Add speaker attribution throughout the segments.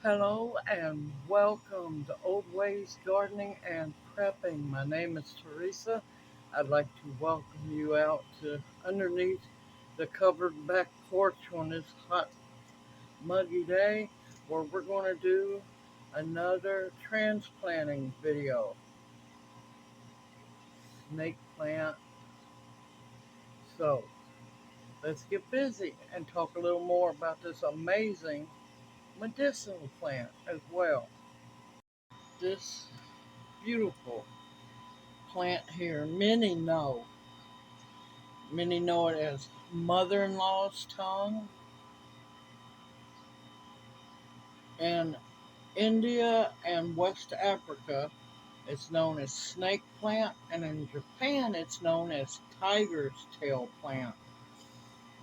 Speaker 1: Hello and welcome to Old Ways Gardening and Prepping. My name is Teresa. I'd like to welcome you out to underneath the covered back porch on this hot, muggy day where we're going to do another transplanting video. Snake plant. So let's get busy and talk a little more about this amazing medicinal plant as well. This beautiful plant here, many know it as mother-in-law's tongue. In India and West Africa, it's known as snake plant, and in Japan, it's known as tiger's tail plant.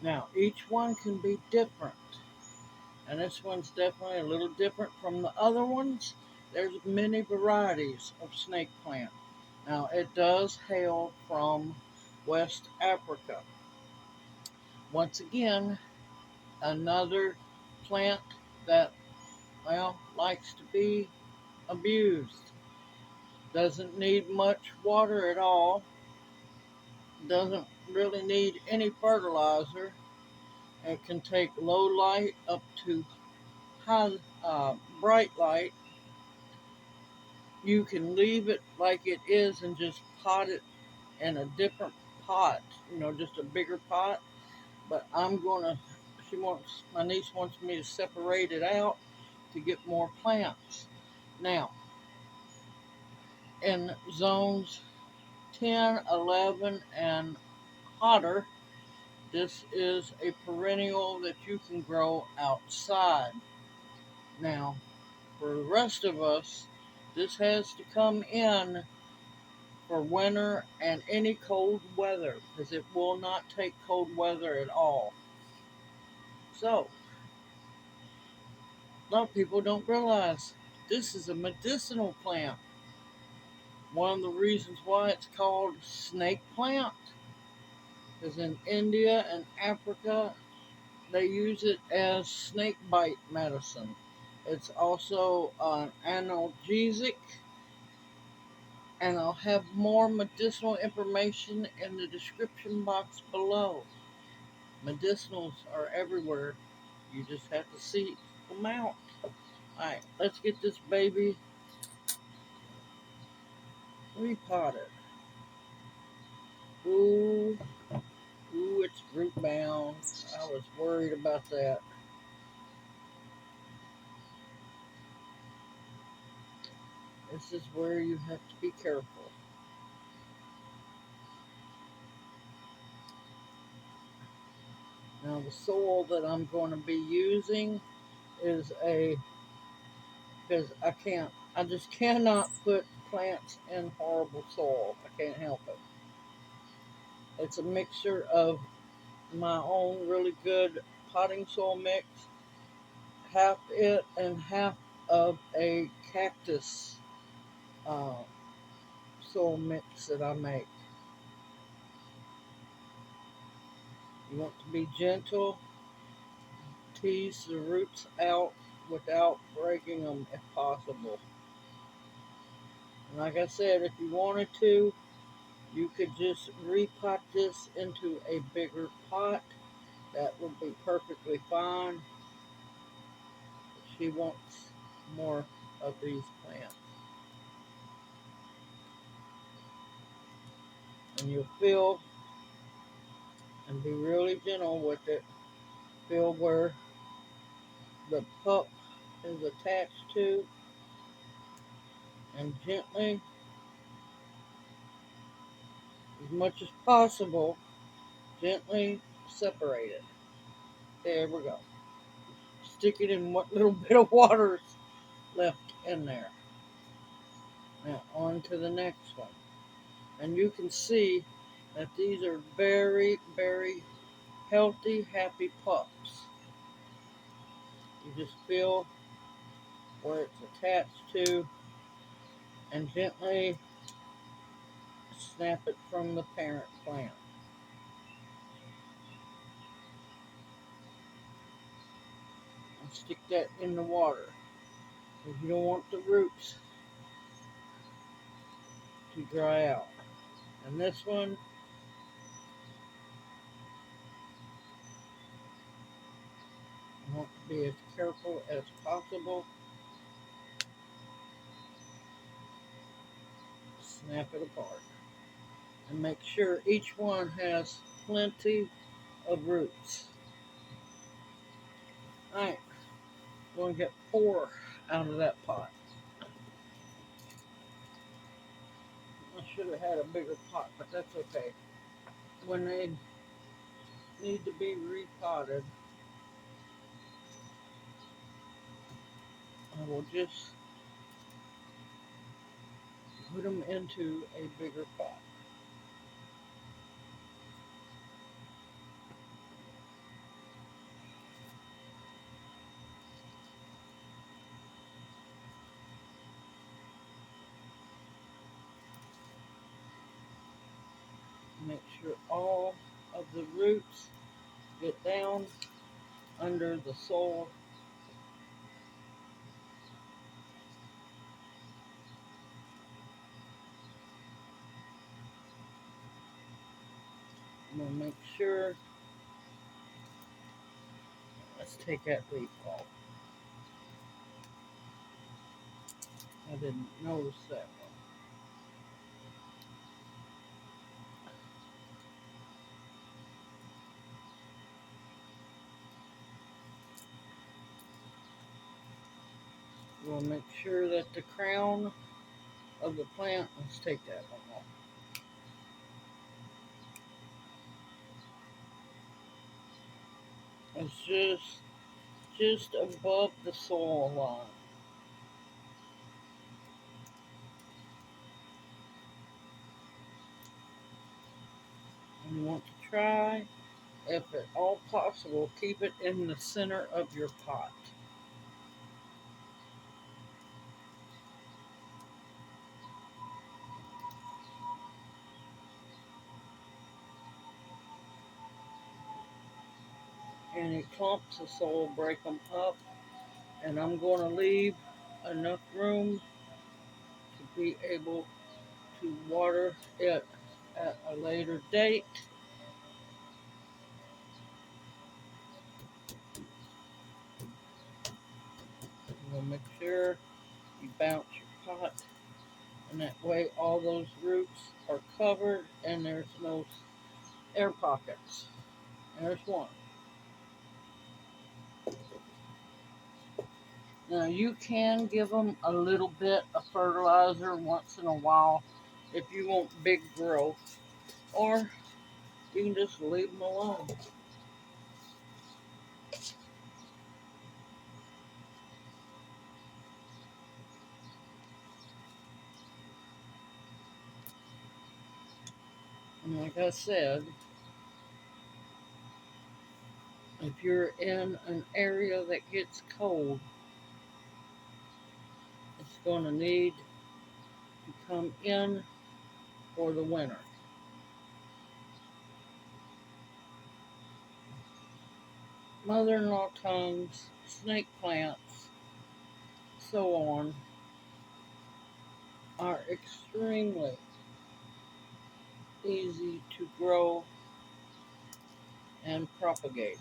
Speaker 1: Now, each one can be different, and this one's definitely a little different from the other ones. There's many varieties of snake plant. Now, it does hail from West Africa. Once again, another plant that, well, likes to be abused. Doesn't need much water at all. Doesn't really need any fertilizer. It can take low light up to high, bright light. You can leave it like it is and just pot it in a different pot, just a bigger pot. But my niece wants me to separate it out to get more plants. Now, in zones 10, 11, and hotter, this is a perennial that you can grow outside. Now, for the rest of us, this has to come in for winter and any cold weather because it will not take cold weather at all. So, a lot of people don't realize this is a medicinal plant. One of the reasons why it's called snake plant is in India and Africa, they use it as snake bite medicine. It's also an analgesic, and I'll have more medicinal information in the description box below. Medicinals are everywhere. You just have to seek them out. Alright, let's get this baby repotted. Ooh, it's root bound. I was worried about that. This is where you have to be careful. Now the soil that I'm going to be using is because I just cannot put plants in horrible soil. I can't help it. It's a mixture of my own really good potting soil mix, half it and half of a cactus uh, soil mix that I make. You want to be gentle, tease the roots out without breaking them if possible. And like I said, if you wanted to, you could just repot this into a bigger pot. That would be perfectly fine. She wants more of these plants. And you'll feel and be really gentle with it. Feel where the pup is attached to, and gently, as much as possible, gently separate it. There we go. Stick it in what little bit of water is left in there. Now on to the next one. And you can see that these are very, very healthy, happy pups. You just feel where it's attached to and gently snap it from the parent plant. And stick that in the water. because you don't want the roots to dry out. And this one, you want to be as careful as possible. Snap it apart. And make sure each one has plenty of roots. Alright, we're going to get 4 out of that pot. I should have had a bigger pot, but that's okay. When they need to be repotted, I will just put them into a bigger pot. Make sure all of the roots get down under the soil. I'm going to make sure, let's take that leaf off. I didn't notice that one. We'll make sure that the crown of the plant, let's take that one off. It's just above the soil line. And you want to try, if at all possible, keep it in the center of your pot. Any clumps of soil, break them up. And I'm going to leave enough room to be able to water it at a later date. You'll make sure you bounce your pot, and that way all those roots are covered and there's no air pockets. There's one. Now you can give them a little bit of fertilizer once in a while if you want big growth, or you can just leave them alone. And like I said, if you're in an area that gets cold, it's going to need to come in for the winter. Mother-in-law tongues, snake plants, so on, are extremely easy to grow and propagate.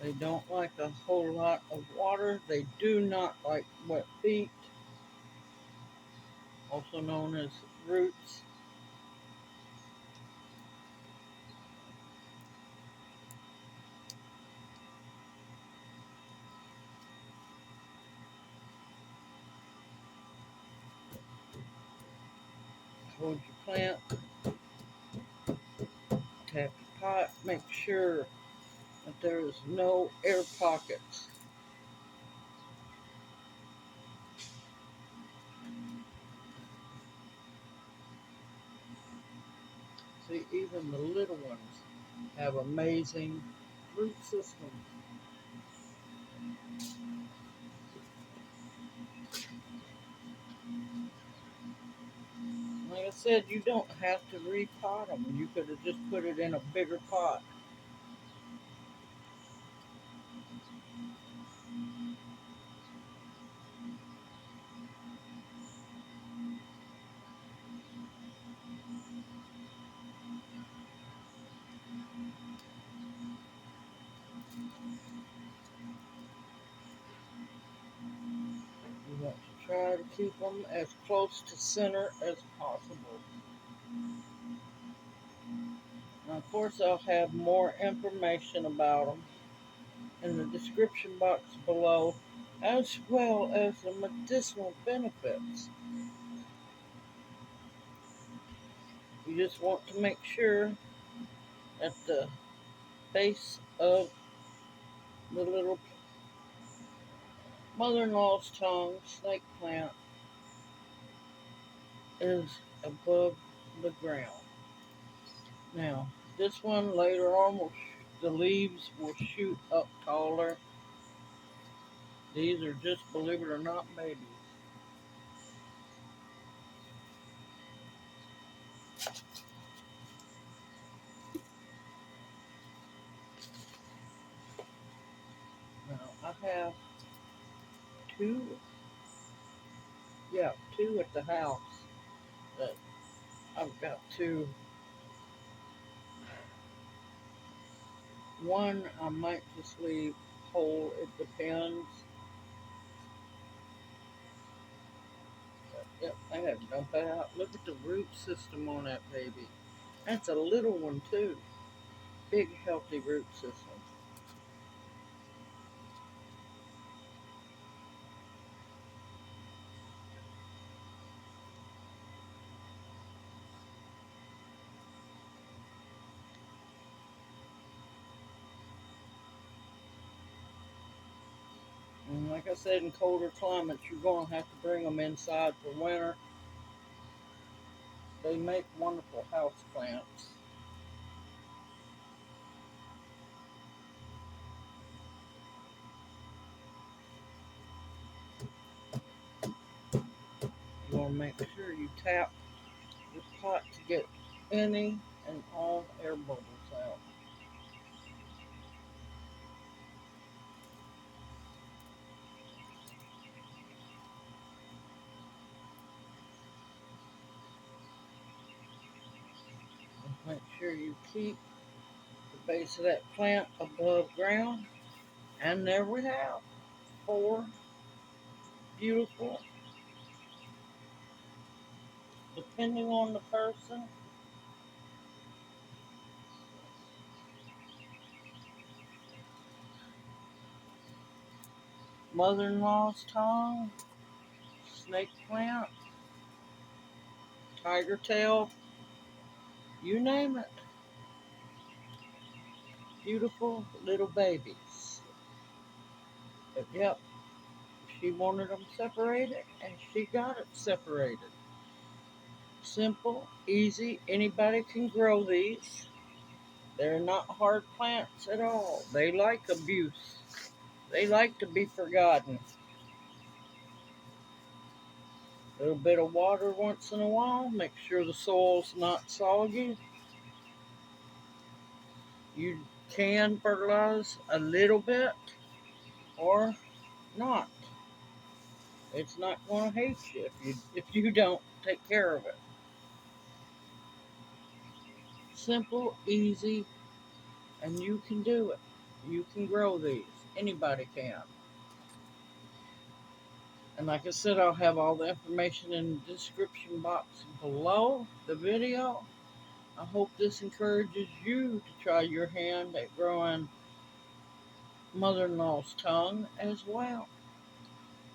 Speaker 1: They don't like a whole lot of water. They do not like wet feet, also known as roots. Hold your plant, tap your pot, make sure that there is no air pockets. See, even the little ones have amazing root systems. said, you don't have to repot them. You could have just put it in a bigger pot. You want to try to keep them as close to center as possible. Now, of course, I'll have more information about them in the description box below, as well as the medicinal benefits. You just want to make sure that the base of the little mother-in-law's tongue snake plant is above the ground. Now, this one later on, the leaves will shoot up taller. These are just, believe it or not, babies. Now, I have two, two at the house that I've got to. One I might just leave whole, it depends. But, yep, I had to dump that out. Look at the root system on that baby. That's a little one too. Big healthy root system. And like I said, in colder climates, you're going to have to bring them inside for winter. They make wonderful house plants. You want to make sure you tap your pot to get any and all air bubbles out. And make sure you keep the base of that plant above ground. And there we have 4 beautiful, depending on the person, mother-in-law's tongue, snake plant, tiger tail, you name it. Beautiful little babies. But yep, she wanted them separated, and she got it separated. Simple, easy, anybody can grow these. They're not hard plants at all. They like abuse. They like to be forgotten. A little bit of water once in a while. Make sure the soil's not soggy. You can fertilize a little bit or not. It's not going to hate you if you don't take care of it. Simple, easy, and you can do it. You can grow these. Anybody can. And like I said, I'll have all the information in the description box below the video. I hope this encourages you to try your hand at growing mother-in-law's tongue as well.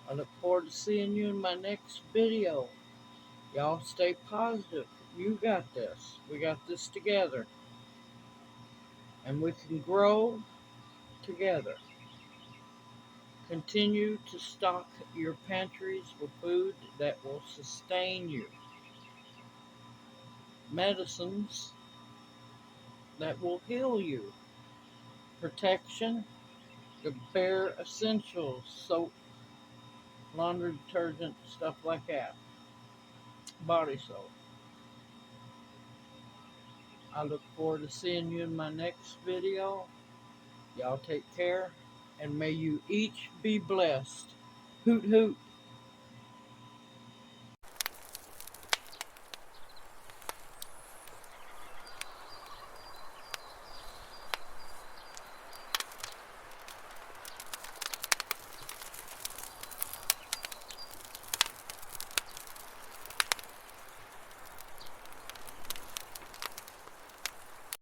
Speaker 1: I look forward to seeing you in my next video. Y'all stay positive. You got this. We got this together. And we can grow together. Continue to stock your pantries with food that will sustain you. Medicines that will heal you. Protection, the bare essentials, soap, laundry detergent, stuff like that. Body soap. I look forward to seeing you in my next video. Y'all take care, and may you each be blessed. Hoot hoot.